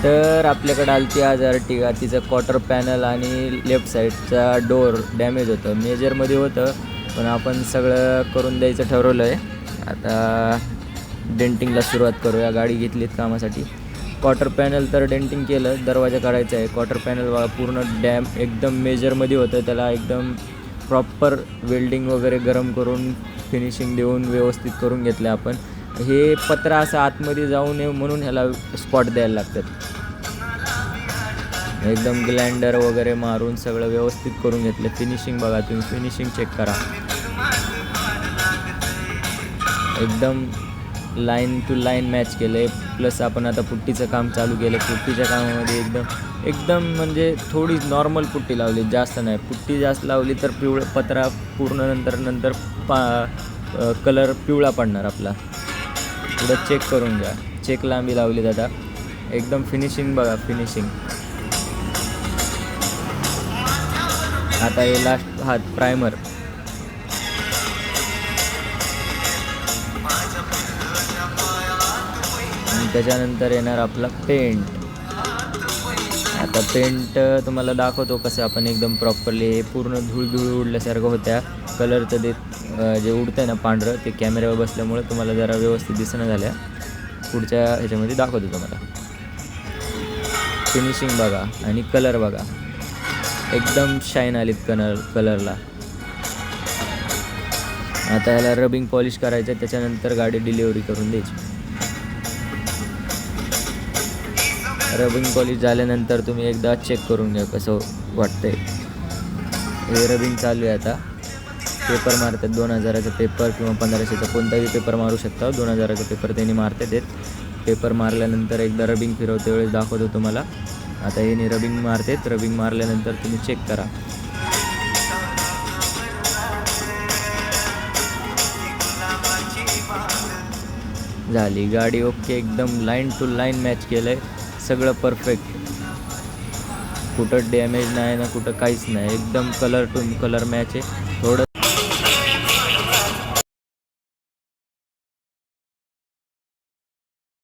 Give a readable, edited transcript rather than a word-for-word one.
तर आपल्याकडे आलती आज अर्टिगा. तिचं क्वार्टर पॅनल आणि लेफ्ट साईडचा डोर डॅमेज होतं. मेजरमध्ये होतं पण आपण सगळं करून द्यायचं ठरवलं आहे. आता डेंटिंगला सुरुवात करूया. गाडी घेतलीत कामासाठी. क्वार्टर पॅनल तर डेंटिंग केलं, दरवाजा काढायचा आहे. क्वार्टर पॅनल पूर्ण एकदम मेजरमध्ये होतं. त्याला एकदम प्रॉपर वेल्डिंग वगैरे गरम करून फिनिशिंग देऊन व्यवस्थित करून घेतलं आपण. हे पत्रा असं आतमध्ये जाऊ नये म्हणून ह्याला स्पॉट द्यायला लागतात. एकदम ग्लँडर वगैरे मारून सगळं व्यवस्थित करून घेतलं. फिनिशिंग बघा तुम्ही, फिनिशिंग चेक करा. एकदम लाईन टू लाईन मॅच केलं आहे. प्लस आपण आता पुट्टीचं काम चालू केलं. पुट्टीच्या कामामध्ये एकदम म्हणजे थोडी नॉर्मल पुट्टी लावली, जास्त नाही. पुट्टी जास्त लावली तर पत्रा पूर्ण नंतर कलर पिवळा पडणार आपला. पुढं चेक करून घ्या. चेक लांबी लावली आता. एकदम फिनिशिंग बघा, फिनिशिंग. आता हे लास्ट प्रायमर. त्याच्यानंतर येणार आपला पेंट. आता पेंट तुम्हाला दाखवतो कसं आपण एकदम प्रॉपरली. पूर्ण धूळ उडल्यासारखं होत्या. कलरचं जे उडतं ना पांढरं, ते कॅमेऱ्यावर बसल्यामुळे तुम्हाला जरा व्यवस्थित दिसणं झाल्या. पुढच्या ह्याच्यामध्ये दाखवतो तुम्हाला. फिनिशिंग बघा आणि कलर बघा, एकदम शाईन आलीत कलरला. आता ह्याला रबिंग पॉलिश करायचं. त्याच्यानंतर गाडी डिलिव्हरी करून द्यायची. रबिंग पॉलिश झाल्यानंतर तुम्ही एकदा चेक करून घ्या कसं वाटतंय. हे रबिंग चालू आहे आता. पेपर मारतात 2000चा पेपर किंवा 1500चा कोणताही पेपर मारू शकता. 2000चा पेपर त्यांनी मारतात. पेपर मारल्यानंतर एकदा रबिंग फिरवते वेळेस दाखवतो तुम्हाला. आता हे रबिंग मारतात. रबिंग मारल्यानंतर तुम्ही चेक करा. झाली गाडी ओके. एकदम लाईन टू लाईन मॅच केलं आहे. सगळं परफेक्ट. कुठं डॅमेज नाही ना कुठं काहीच नाही. एकदम कलर टू कलर मॅच आहे. थोडं